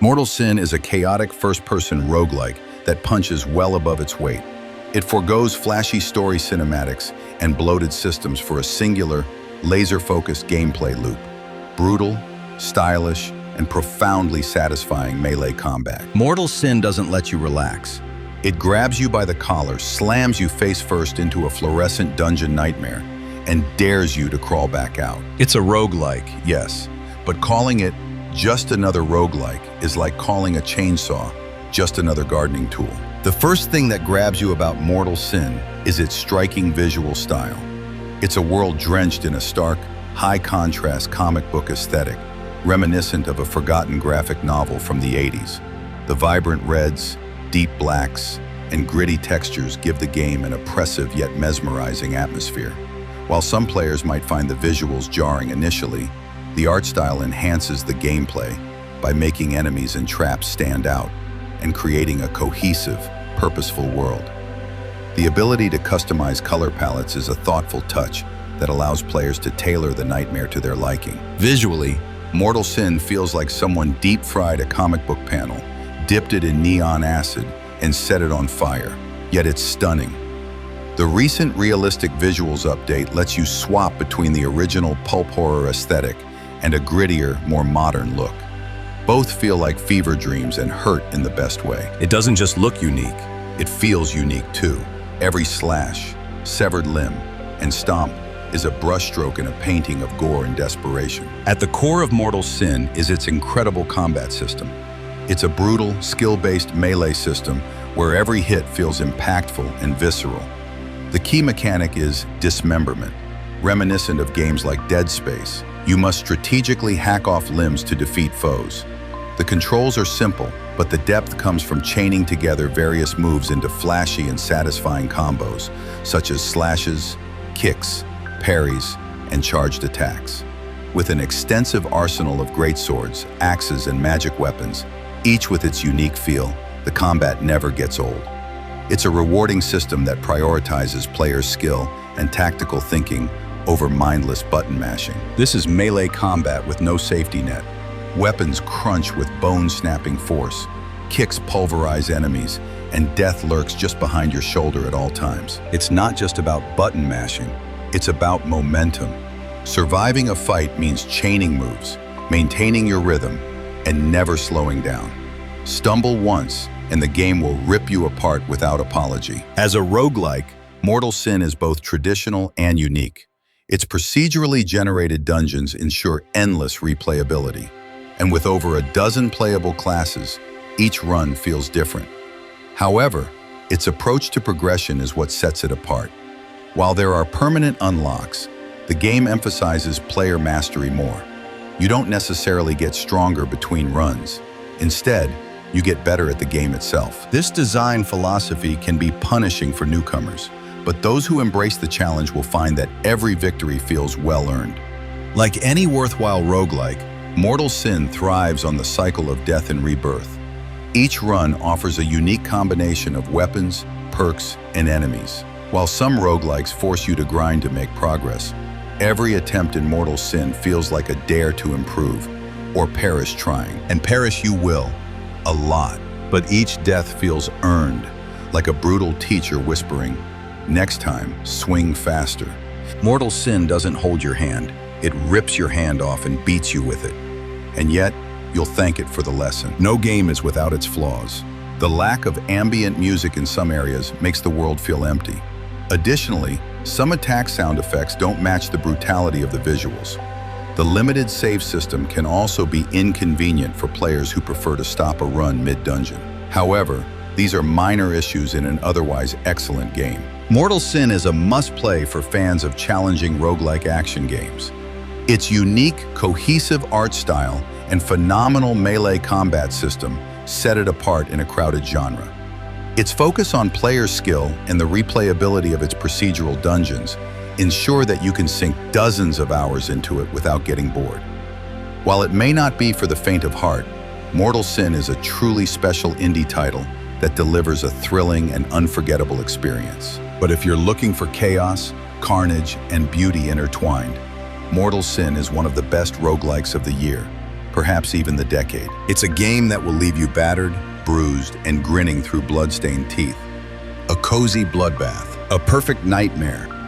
Mortal Sin is a chaotic first-person roguelike that punches well above its weight. It foregoes flashy story cinematics and bloated systems for a singular, laser-focused gameplay loop. Brutal, stylish, and profoundly satisfying melee combat. Mortal Sin doesn't let you relax. It grabs you by the collar, slams you face first into a fluorescent dungeon nightmare, and dares you to crawl back out. It's a roguelike, yes, but calling it just another roguelike is like calling a chainsaw just another gardening tool. The first thing that grabs you about Mortal Sin is its striking visual style. It's a world drenched in a stark, high-contrast comic book aesthetic, reminiscent of a forgotten graphic novel from the 80s. The vibrant reds, deep blacks, and gritty textures give the game an oppressive yet mesmerizing atmosphere. While some players might find the visuals jarring initially, the art style enhances the gameplay by making enemies and traps stand out and creating a cohesive, purposeful world. The ability to customize color palettes is a thoughtful touch that allows players to tailor the nightmare to their liking. Visually, Mortal Sin feels like someone deep-fried a comic book panel, dipped it in neon acid, and set it on fire, yet it's stunning. The recent realistic visuals update lets you swap between the original pulp horror aesthetic and a grittier, more modern look. Both feel like fever dreams and hurt in the best way. It doesn't just look unique, it feels unique too. Every slash, severed limb, and stomp is a brushstroke in a painting of gore and desperation. At the core of Mortal Sin is its incredible combat system. It's a brutal, skill-based melee system where every hit feels impactful and visceral. The key mechanic is dismemberment, reminiscent of games like Dead Space. You must strategically hack off limbs to defeat foes. The controls are simple, but the depth comes from chaining together various moves into flashy and satisfying combos, such as slashes, kicks, parries, and charged attacks. With an extensive arsenal of greatswords, axes, and magic weapons, each with its unique feel, the combat never gets old. It's a rewarding system that prioritizes players' skill and tactical thinking over mindless button mashing. This is melee combat with no safety net. Weapons crunch with bone-snapping force, kicks pulverize enemies, and death lurks just behind your shoulder at all times. It's not just about button mashing, it's about momentum. Surviving a fight means chaining moves, maintaining your rhythm, and never slowing down. Stumble once, and the game will rip you apart without apology. As a roguelike, Mortal Sin is both traditional and unique. Its procedurally generated dungeons ensure endless replayability. And with over a dozen playable classes, each run feels different. However, its approach to progression is what sets it apart. While there are permanent unlocks, the game emphasizes player mastery more. You don't necessarily get stronger between runs. Instead, you get better at the game itself. This design philosophy can be punishing for newcomers, but those who embrace the challenge will find that every victory feels well-earned. Like any worthwhile roguelike, Mortal Sin thrives on the cycle of death and rebirth. Each run offers a unique combination of weapons, perks, and enemies. While some roguelikes force you to grind to make progress, every attempt in Mortal Sin feels like a dare to improve, or perish trying. And perish you will, a lot. But each death feels earned, like a brutal teacher whispering, "Next time, swing faster." Mortal Sin doesn't hold your hand. It rips your hand off and beats you with it. And yet, you'll thank it for the lesson. No game is without its flaws. The lack of ambient music in some areas makes the world feel empty. Additionally, some attack sound effects don't match the brutality of the visuals. The limited save system can also be inconvenient for players who prefer to stop a run mid-dungeon. However, these are minor issues in an otherwise excellent game. Mortal Sin is a must-play for fans of challenging roguelike action games. Its unique, cohesive art style and phenomenal melee combat system set it apart in a crowded genre. Its focus on player skill and the replayability of its procedural dungeons ensure that you can sink dozens of hours into it without getting bored. While it may not be for the faint of heart, Mortal Sin is a truly special indie title that delivers a thrilling and unforgettable experience. But if you're looking for chaos, carnage, and beauty intertwined, Mortal Sin is one of the best roguelikes of the year. perhaps even the decade. It's a game that will leave you battered, bruised, and grinning through blood-stained teeth. A cozy bloodbath, a perfect nightmare